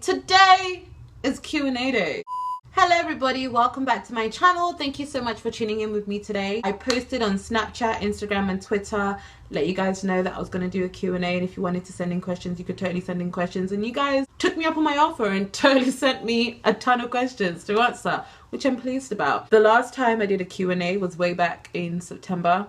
Today is Q&A day. Hello everybody, welcome back to my channel. Thank you so much for tuning in with me today. I posted on Snapchat, Instagram and Twitter, let you guys know that I was going to do a Q&A, and if you wanted to send in questions, you could totally send in questions, and you guys took me up on my offer and totally sent me a ton of questions to answer, which I'm pleased about. The last time I did a Q&A was way back in September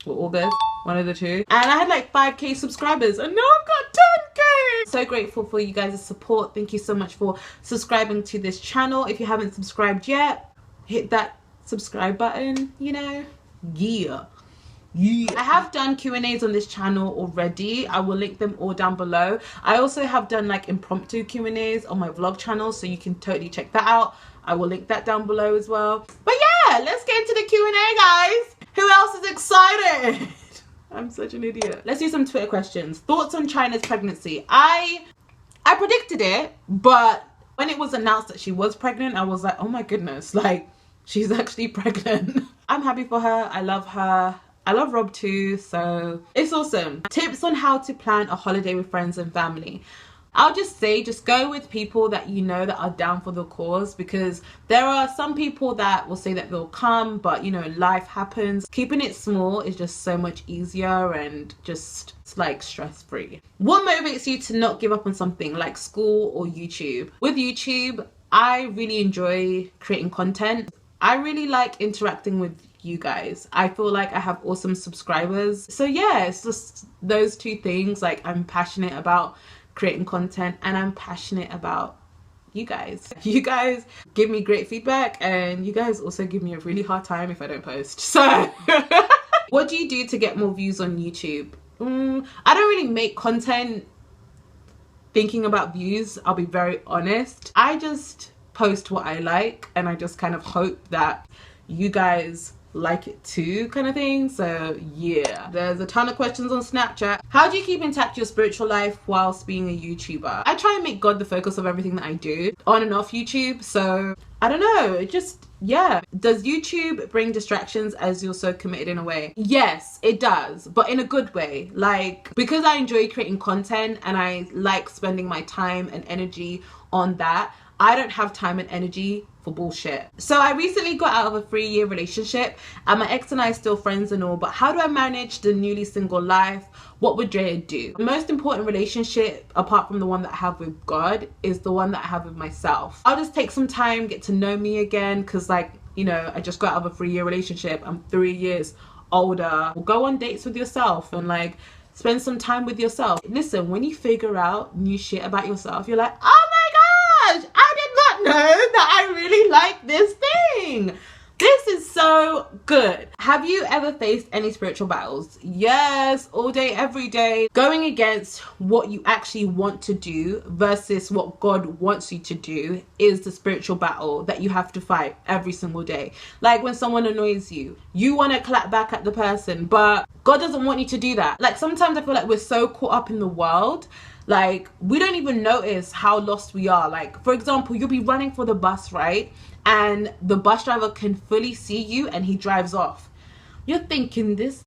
or August, one of the two, and I had like 5k subscribers, and now I've got 10k. So grateful for you guys' support. Thank you so much for subscribing to this channel. If you haven't subscribed yet, hit that subscribe button, you know. Yeah. I have done Q&As on this channel already. I will link them all down below. I also have done like impromptu Q&As on my vlog channel, so you can totally check that out. I will link that down below as well. But yeah, let's get into the Q&A, guys. Who else is excited? I'm such an idiot. Let's do some Twitter questions. Thoughts on China's pregnancy? I predicted it, but when it was announced that she was pregnant, I was like, oh my goodness, like, she's actually pregnant. I'm happy for her. I love her. I love Rob too, so it's awesome. Tips on how to plan a holiday with friends and family. I'll just say, just go with people that you know that are down for the cause, because there are some people that will say that they'll come, but you know, life happens. Keeping it small is just so much easier and just like stress-free. What motivates you to not give up on something like school or YouTube? With YouTube, I really enjoy creating content. I really like interacting with you guys. I feel like I have awesome subscribers. So yeah, it's just those two things. Like, I'm passionate about creating content and I'm passionate about you guys. You guys give me great feedback, and you guys also give me a really hard time if I don't post. So what do you do to get more views on YouTube? I don't really make content thinking about views, I'll be very honest. I just post what I like, and I just kind of hope that you guys like it too, kind of thing. So yeah, there's a ton of questions on Snapchat. How do you keep intact your spiritual life whilst being a YouTuber? I try and make God the focus of everything that I do on and off YouTube. So I don't know, it just, yeah. Does YouTube bring distractions as you're so committed in a way? Yes, it does, but in a good way. Like, because I enjoy creating content and I like spending my time and energy on that, I don't have time and energy for bullshit. So I recently got out of a 3-year relationship, and my ex and I are still friends and all, but how do I manage the newly single life? What would Drea do? The most important relationship, apart from the one that I have with God, is the one that I have with myself. I'll just take some time, get to know me again, because like, you know, I just got out of a 3-year relationship. I'm 3 years older. We'll go on dates with yourself and like spend some time with yourself. Listen, when you figure out new shit about yourself, you're like, oh my gosh, I did not know that I really like this thing. This is so good. Have you ever faced any spiritual battles? Yes, all day, every day. Going against what you actually want to do versus what God wants you to do is the spiritual battle that you have to fight every single day. Like when someone annoys you, you want to clap back at the person, but God doesn't want you to do that. Like sometimes I feel like we're so caught up in the world, like we don't even notice how lost we are. Like for example, you'll be running for the bus, right? And the bus driver can fully see you and he drives off. You're thinking, this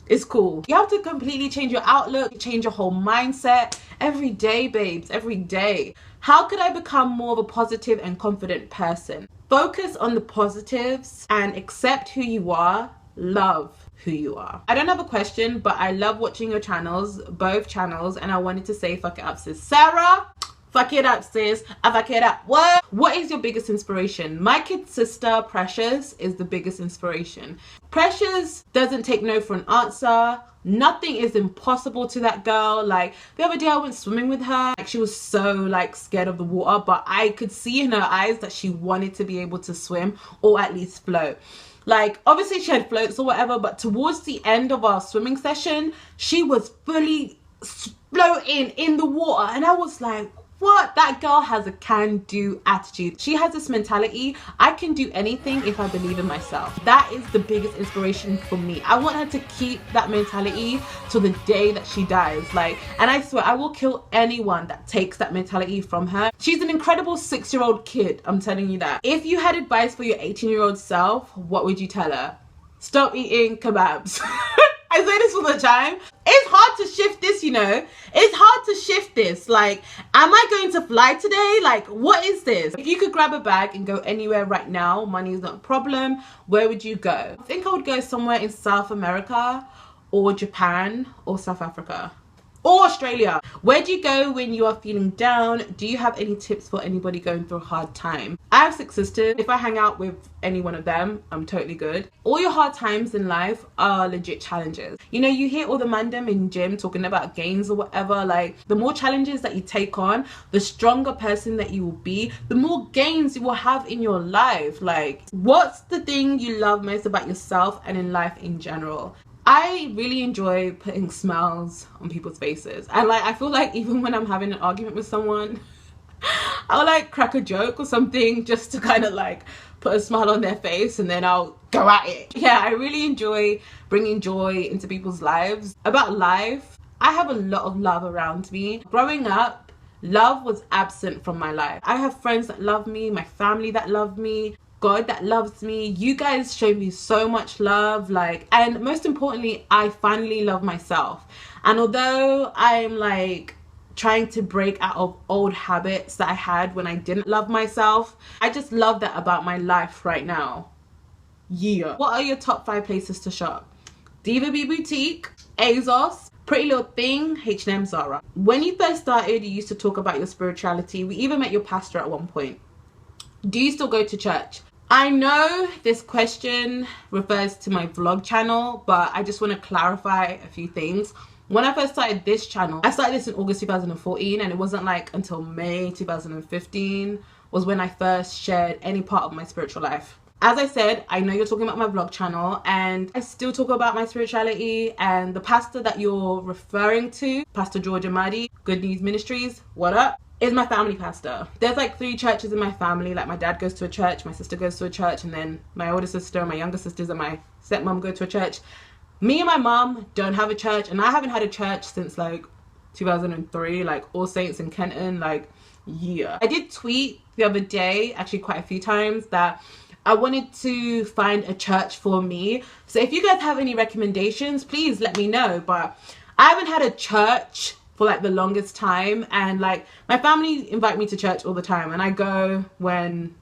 is cool. You have to completely change your outlook, change your whole mindset every day, babes, every day. How could I become more of a positive and confident person? Focus on the positives and accept who you are. Love who you are. I don't have a question, but I love watching your channels, both channels, and I wanted to say fuck it up, sis Sarah. Fuck it up, sis. I fuck it up. What is your biggest inspiration? My kid sister, Precious, is the biggest inspiration. Precious doesn't take no for an answer. Nothing is impossible to that girl. Like the other day I went swimming with her. Like she was so like scared of the water, but I could see in her eyes that she wanted to be able to swim or at least float. Like obviously she had floats or whatever, but towards the end of our swimming session, she was fully floating in the water, and I was like, what? That girl has a can-do attitude. She has this mentality, I can do anything if I believe in myself. That is the biggest inspiration for me. I want her to keep that mentality till the day that she dies. Like, and I swear I will kill anyone that takes that mentality from her. She's an incredible 6-year-old kid, I'm telling you that. If you had advice for your 18-year-old self, what would you tell her? Stop eating kebabs. I say this all the time. It's hard to shift this, you know. It's hard to shift this. Like, am I going to fly today? Like, what is this? If you could grab a bag and go anywhere right now, money is not a problem, where would you go? I think I would go somewhere in South America or Japan or South Africa. Or Australia. Where do you go when you are feeling down? Do you have any tips for anybody going through a hard time? I have 6 sisters. If I hang out with any one of them, I'm totally good. All your hard times in life are legit challenges. You know, you hear all the mandem in gym talking about gains or whatever. Like, the more challenges that you take on, the stronger person that you will be, the more gains you will have in your life. Like, what's the thing you love most about yourself and in life in general? I really enjoy putting smiles on people's faces. And like, I feel like even when I'm having an argument with someone, I'll like crack a joke or something just to kind of like put a smile on their face, and then I'll go at it. Yeah, I really enjoy bringing joy into people's lives. About life, I have a lot of love around me. Growing up, love was absent from my life. I have friends that love me, my family that love me, God that loves me. You guys show me so much love, like, and most importantly, I finally love myself. And although I'm like trying to break out of old habits that I had when I didn't love myself, I just love that about my life right now. Yeah. What are your top 5 places to shop? Diva B Boutique, ASOS, Pretty Little Thing, H&M, Zara. When you first started, you used to talk about your spirituality. We even met your pastor at one point. Do you still go to church? I know this question refers to my vlog channel, but I just want to clarify a few things. When I first started this channel, I started this in August 2014, and it wasn't like until May 2015 was when I first shared any part of my spiritual life. As I said, I know you're talking about my vlog channel, and I still talk about my spirituality, and the pastor that you're referring to, Pastor George Amadi, Good News Ministries, what up? Is my family pastor. There's like 3 churches in my family. Like, my dad goes to a church, my sister goes to a church, and then my older sister, my younger sisters, and my stepmom go to a church. Me and my mom don't have a church, and I haven't had a church since like 2003, like All Saints in Kenton. Like, yeah. I did tweet the other day, actually quite a few times, that I wanted to find a church for me. So if you guys have any recommendations, please let me know. But I haven't had a church for like the longest time, and like my family invite me to church all the time, and I go when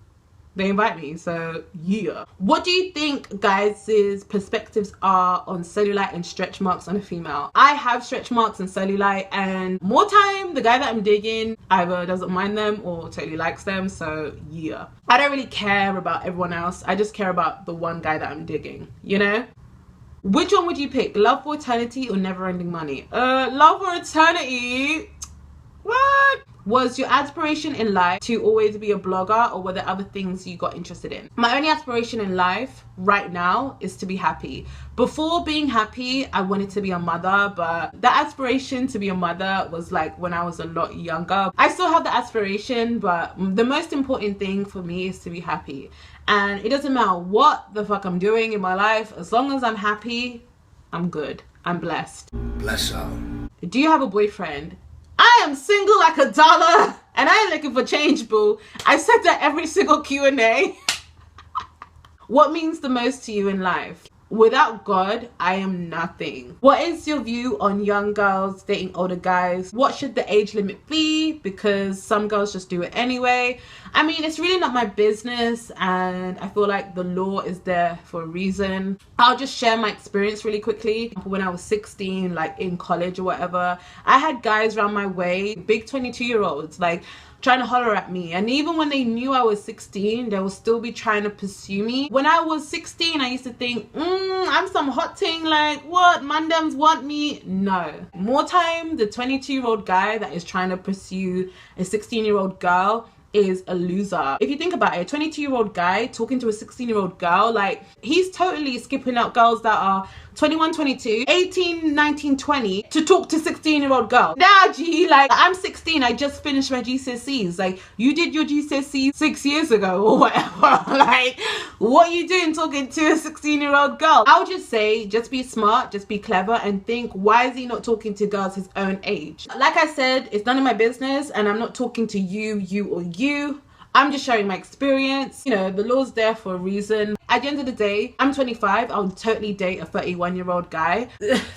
they invite me. So yeah. What do you think guys' perspectives are on cellulite and stretch marks on a female? I have stretch marks and cellulite, and more time the guy that I'm digging either doesn't mind them or totally likes them. So yeah, I don't really care about everyone else. I just care about the one guy that I'm digging, you know? Which one would you pick? Love for Eternity or Never Ending Money? Love for Eternity. What? Was your aspiration in life to always be a blogger, or were there other things you got interested in? My only aspiration in life right now is to be happy. Before being happy, I wanted to be a mother, but the aspiration to be a mother was like when I was a lot younger. I still have the aspiration, but the most important thing for me is to be happy. And it doesn't matter what the fuck I'm doing in my life, as long as I'm happy, I'm good. I'm blessed. Bless up. Do you have a boyfriend? I am single like a dollar, and I ain't looking for change, boo. I said that every single Q&A. What means the most to you in life? Without God, I am nothing. What is your view on young girls dating older guys? What should the age limit be? Because some girls just do it anyway. I mean, it's really not my business, and I feel like the law is there for a reason. I'll just share my experience really quickly. When I was 16, like in college or whatever, I had guys around my way, big 22-year-olds, like trying to holler at me, and even when they knew I was 16, they will still be trying to pursue me. When I was 16, I used to think, I'm some hot thing, like what, mandems want me? No. More time, the 22-year-old guy that is trying to pursue a 16-year-old girl is a loser. If you think about it, a 22-year-old guy talking to a 16-year-old girl, like, he's totally skipping out girls that are 21, 22, 18, 19, 20 to talk to 16-year-old girls. Nah, G, like, I'm 16, I just finished my GCSEs. Like, you did your GCSEs 6 years ago or whatever. Like, what are you doing talking to a 16-year-old girl? I would just say, just be smart, just be clever, and think, why is he not talking to girls his own age? Like I said, it's none of my business, and I'm not talking to you or you. I'm just sharing my experience. You know, the law's there for a reason. At the end of the day, I'm 25. I would totally date a 31-year-old guy.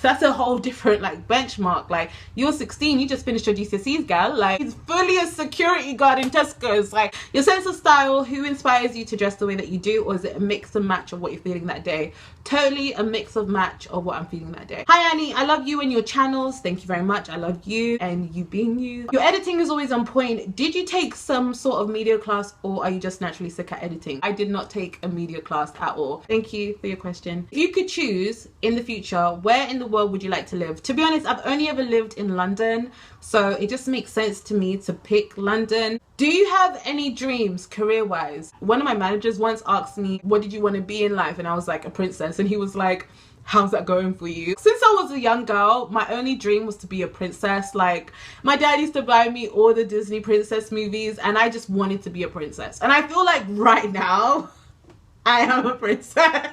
That's a whole different like benchmark. Like, you're 16, you just finished your GCSEs, gal. Like, he's fully a security guard in Tesco's. Like, your sense of style, who inspires you to dress the way that you do, or is it a mix and match of what you're feeling that day? Totally a mix of match of what I'm feeling that day. Hi Annie, I love you and your channels. Thank you very much. I love you and you being you. Your editing is always on point. Did you take some sort of media class, or are you just naturally sick at editing? I did not take a media class at all. Thank you for your question. If you could choose in the future, where in the world would you like to live? To be honest, I've only ever lived in London, so it just makes sense to me to pick London. Do you have any dreams career-wise? One of my managers once asked me, what did you want to be in life? And I was like, a princess. And he was like, how's that going for you? Since I was a young girl, my only dream was to be a princess. Like, my dad used to buy me all the Disney princess movies, and I just wanted to be a princess. And I feel like right now, I am a princess.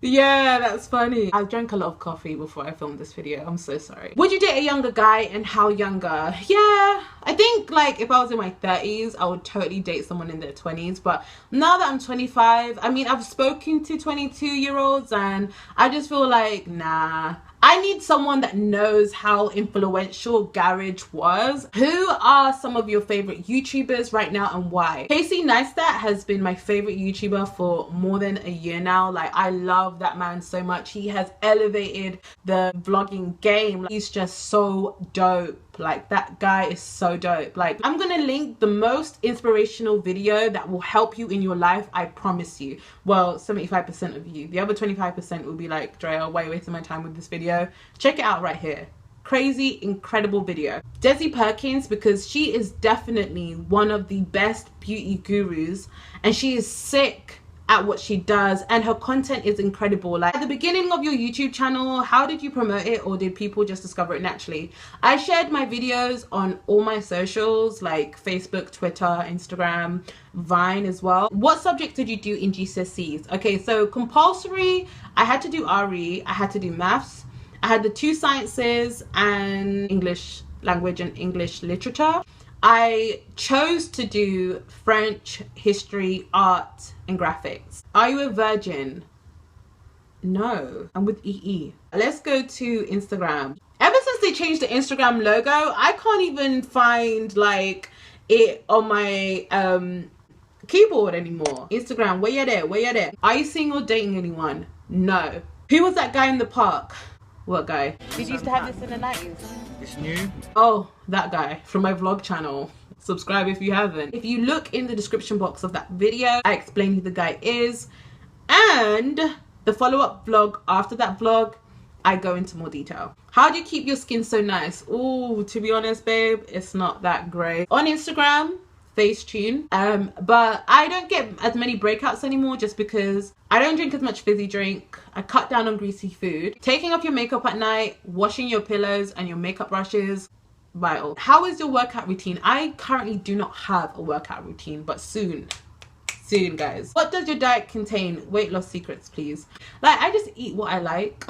Yeah, that's funny. I drank a lot of coffee before I filmed this video. I'm so sorry. Would you date a younger guy, and how younger? Yeah, I think like if I was in my 30s, I would totally date someone in their 20s. But now that I'm 25, I mean, I've spoken to 22-year-olds and I just feel like, nah. I need someone that knows how influential garage was. Who are some of your favorite YouTubers right now and why? Neistat has been my favorite YouTuber for more than a year now. Like, I love that man so much. He has elevated the vlogging game. He's just so dope. Like, that guy is so dope. Like, I'm gonna link the most inspirational video that will help you in your life, I promise you. Well, 75% of you. The other 25% will be like, Drea, why are you wasting my time with this video? Check it out right here. Crazy, incredible video. Desi Perkins, because she is definitely one of the best beauty gurus, and she is sick at what she does, and her content is incredible. Like, at the beginning of your YouTube channel, how did you promote it, or did people just discover it naturally? I shared my videos on all my socials, like Facebook, Twitter, Instagram, Vine as well. What subject did you do in GCSEs? Okay, so compulsory, I had to do RE, I had to do maths, I had the 2 sciences and English language and English literature. I chose to do French, history, art, and graphics. Are you a virgin? No, I'm with EE. Let's go to Instagram. Ever since they changed the Instagram logo, I can't even find like it on my keyboard anymore. Instagram, where you there? Where you there? Are you single, dating anyone? No. Who was that guy in the park? What guy? Did you used to have this in the 90s? It's new. Oh, that guy from my vlog channel. Subscribe if you haven't. If you look in the description box of that video, I explain who the guy is, and the follow-up vlog after that vlog, I go into more detail. How do you keep your skin so nice? Oh, to be honest, babe, it's not that great. On Instagram, Facetune, but I don't get as many breakouts anymore just because I don't drink as much fizzy drink. I cut down on greasy food. Taking off your makeup at night, washing your pillows and your makeup brushes, vital. How is your workout routine? I currently do not have a workout routine, but soon guys. What does your diet contain? Weight loss secrets, please. Like, I just eat what I like.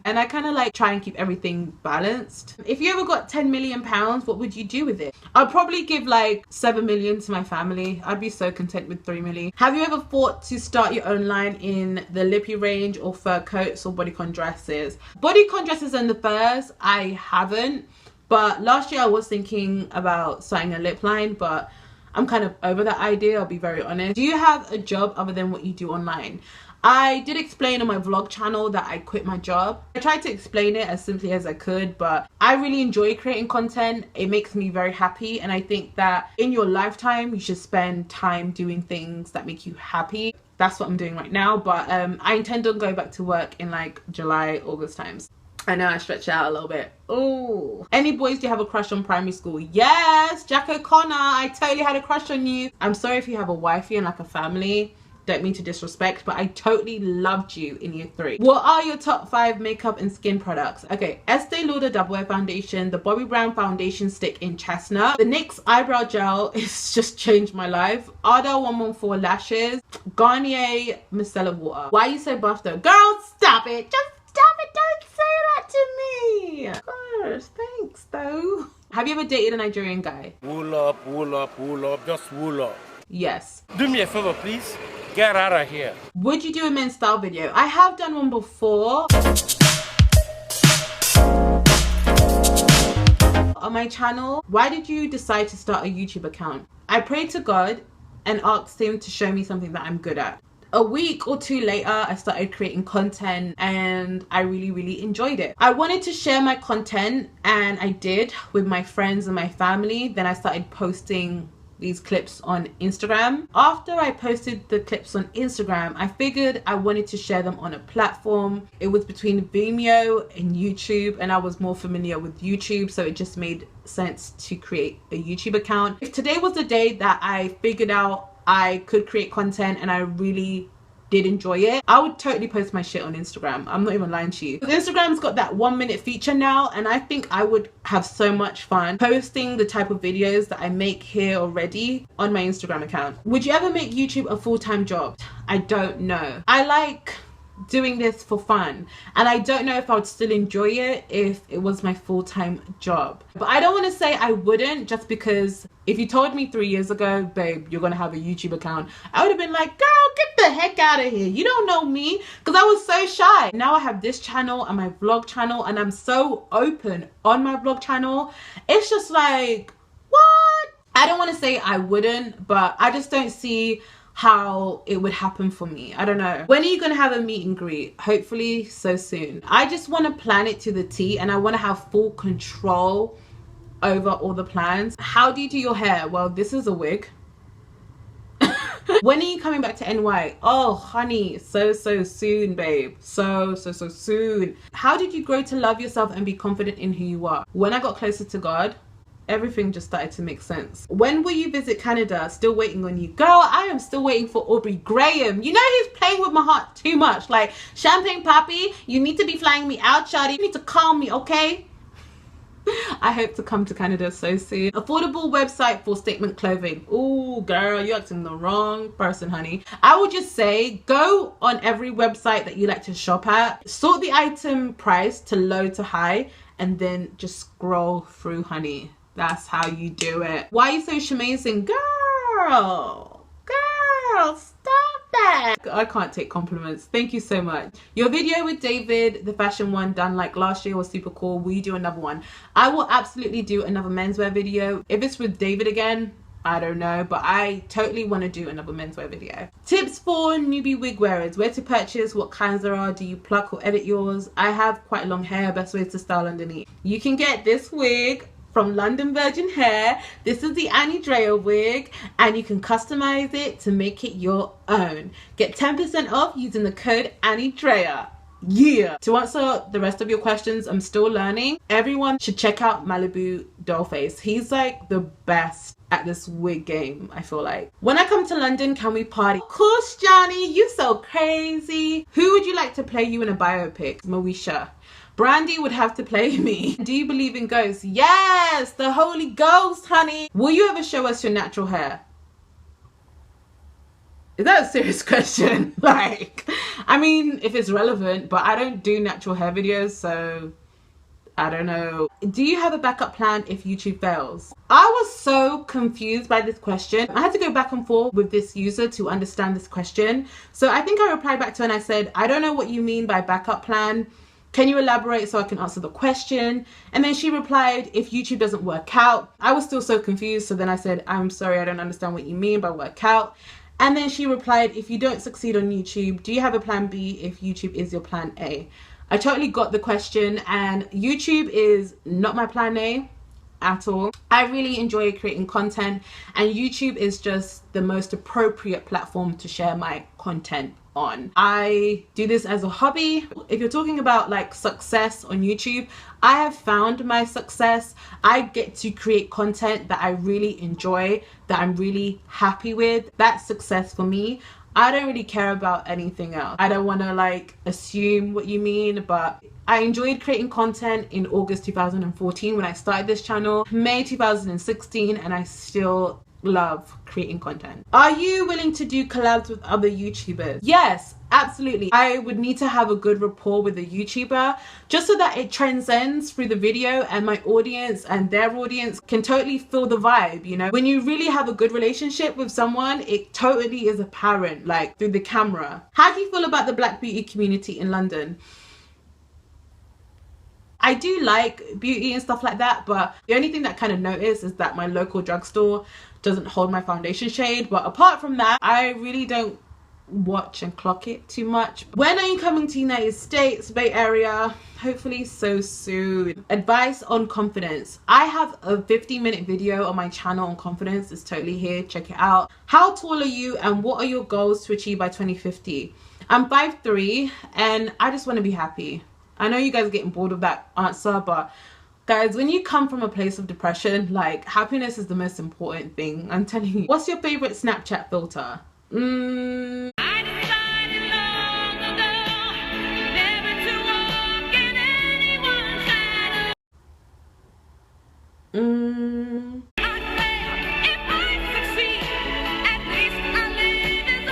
And I kind of like try and keep everything balanced. If you ever got 10 million pounds, what would you do with it? I'd probably give like 7 million to my family. I'd be so content with 3 million. Have you ever thought to start your own line in the lippy range, or fur coats, or bodycon dresses? Bodycon dresses and the furs, I haven't. But last year I was thinking about starting a lip line, but I'm kind of over that idea, I'll be very honest. Do you have a job other than what you do online? I did explain on my vlog channel that I quit my job. I tried to explain it as simply as I could, but I really enjoy creating content. It makes me very happy, and I think that in your lifetime you should spend time doing things that make you happy. That's what I'm doing right now, but I intend on going back to work in like July, August times. I know I stretched out a little bit. Oh, any boys do you have a crush on primary school? Yes, Jack O'Connor, I totally had a crush on you. I'm sorry if you have a wifey and like a family. Don't mean to disrespect, but I totally loved you in year 3. What are your top 5 makeup and skin products? Okay, Estee Lauder Double Wear Foundation, the Bobbi Brown Foundation Stick in Chestnut, the NYX Eyebrow Gel, it's just changed my life, Ardell 114 Lashes, Garnier Micellar Water. Why are you so buff though? Girl, stop it! Just stop it! Don't say that to me! Gosh, thanks though. Have you ever dated a Nigerian guy? Wool up, wool up, wool up, just wool up. Yes. Do me a favor, please. Get out of here. Would you do a men's style video? I have done one before on my channel. Why did you decide to start a YouTube account? I prayed to God and asked him to show me something that I'm good at. A week or two later, I started creating content and I really enjoyed it. I wanted to share my content and I did with my friends and my family. Then I started posting these clips on Instagram. After I posted the clips on Instagram, I figured I wanted to share them on a platform. It was between Vimeo and YouTube, and I was more familiar with YouTube, so it just made sense to create a YouTube account. If today was the day that I figured out I could create content and I really did enjoy it, I would totally post my shit on Instagram. I'm not even lying to you. Instagram's got that 1 minute feature now, and I think I would have so much fun posting the type of videos that I make here already on my Instagram account. Would you ever make YouTube a full-time job? I don't know. I like doing this for fun, and I don't know if I would still enjoy it if it was my full-time job. But I don't want to say I wouldn't, just because if you told me 3 years ago, babe, you're gonna have a YouTube account, I would have been like, girl, get the heck out of here, you don't know me, because I was so shy. Now I have this channel and my vlog channel, and I'm so open on my vlog channel. It's just like, what? I don't want to say I wouldn't, but I just don't see how it would happen for me. I don't know. When are you gonna have a meet and greet? Hopefully so soon. I just want to plan it to the T, and I want to have full control over all the plans. How do you do your hair? Well, this is a wig. When are you coming back to NY? Oh honey, so soon, babe. So soon. How did you grow to love yourself and be confident in who you are? When I got closer to God, everything just started to make sense. When will you visit Canada? Still waiting on you. Girl, I am still waiting for Aubrey Graham. You know he's playing with my heart too much. Like, Champagne Papi, you need to be flying me out, shawty. You need to call me, okay? I hope to come to Canada so soon. Affordable website for statement clothing. Ooh, girl, you're asking the wrong person, honey. I would just say go on every website that you like to shop at, sort the item price to low to high, and then just scroll through, honey. That's how you do it. Why are you so amazing? Girl, stop that. I can't take compliments. Thank you so much. Your video with David, the fashion one done like last year, was super cool. Will you do another one? I will absolutely do another menswear video. If it's with David again, I don't know, but I totally want to do another menswear video. Tips for newbie wig wearers: where to purchase, what kinds there are, do you pluck or edit yours? I have quite long hair, best ways to style underneath. You can get this wig from London Virgin Hair. This is the AnnieDreaXO wig, and you can customize it to make it your own. Get 10% off using the code AnnieDreaXO. Yeah. To answer the rest of your questions, I'm still learning. Everyone should check out Malibu Dollface. He's like the best at this wig game, I feel like. When I come to London, can we party? Of course, Johnny, you so crazy. Who would you like to play you in a biopic? Moesha. Brandy would have to play me. Do you believe in ghosts? Yes, the Holy Ghost, honey. Will you ever show us your natural hair? Is that a serious question? Like, I mean, if it's relevant, but I don't do natural hair videos, so I don't know. Do you have a backup plan if YouTube fails? I was so confused by this question. I had to go back and forth with this user to understand this question. So I think I replied back to her and I said, I don't know what you mean by backup plan. Can you elaborate so I can answer the question? And then she replied, if YouTube doesn't work out. I was still so confused. So then I said, I'm sorry, I don't understand what you mean by work out. And then she replied, if you don't succeed on YouTube, do you have a plan B if YouTube is your plan A? I totally got the question, and YouTube is not my plan A at all. I really enjoy creating content, and YouTube is just the most appropriate platform to share my content on. I do this as a hobby. If you're talking about like success on YouTube, I have found my success. I get to create content that I really enjoy, that I'm really happy with. That's success for me. I don't really care about anything else. I don't want to like assume what you mean, but I enjoyed creating content in August 2014 when I started this channel, May 2016, and I still love creating content. Are you willing to do collabs with other YouTubers? Yes, absolutely. I would need to have a good rapport with a YouTuber just so that it transcends through the video and my audience and their audience can totally feel the vibe, you know? When you really have a good relationship with someone, it totally is apparent, like through the camera. How do you feel about the Black beauty community in London? I do like beauty and stuff like that, but the only thing that kind of notice is that my local drugstore doesn't hold my foundation shade. But apart from that, I really don't watch and clock it too much. When are you coming to United States, Bay Area? Hopefully so soon. Advice on confidence. I have a 50-minute video on my channel on confidence. It's totally here, check it out. How tall are you and what are your goals to achieve by 2050? I'm 5'3" and I just want to be happy. I know you guys are getting bored of that answer, but guys, when you come from a place of depression, like, happiness is the most important thing. I'm telling you. What's your favorite Snapchat filter? I decided long ago never to walk in anyone's shadow. If I succeed, at least I live as I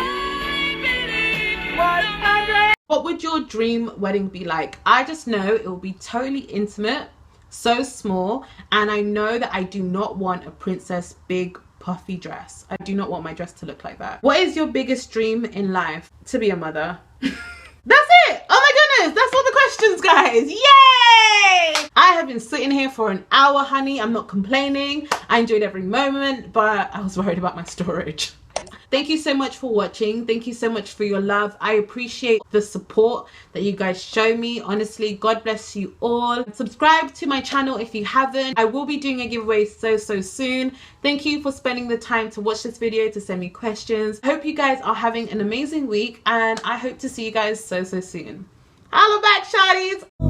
believe. What would your dream wedding be like? I just know it will be totally intimate, so small, and I know that I do not want a princess big puffy dress. I do not want my dress to look like that. What is your biggest dream in life? To be a mother. That's it. Oh my goodness, that's all the questions, guys. Yay! I have been sitting here for an hour, honey. I'm not complaining. I enjoyed every moment, but I was worried about my storage. Thank you so much for watching. Thank you so much for your love. I appreciate the support that you guys show me. Honestly, God bless you all. Subscribe to my channel if you haven't. I will be doing a giveaway so soon. Thank you for spending the time to watch this video, to send me questions. I hope you guys are having an amazing week and I hope to see you guys so soon. Holla back, shawties.